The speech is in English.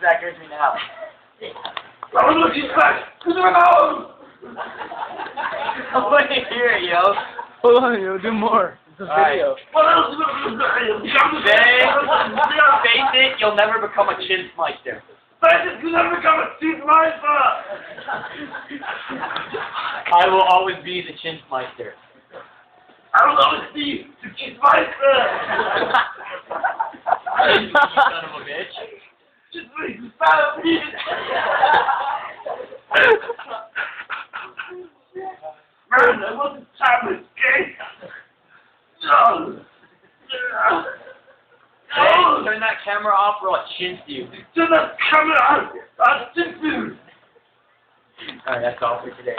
backers me now. I want to cheese back. Who's my mouth? I want to hear it, yo. Hold on, yo, do more. It's a video. What else? Face it, you'll never become a Chinsmeister. Face it, you'll never become a Chinsmeister. I will always be the Chinsmeister. I will always be the Chinsmeister. You son of a bitch. Just make the style of it. Man, I want to time this game. No. Hey, turn that camera off or I'll chins you. Turn that camera on. I'll chins you. Alright, that's all for today.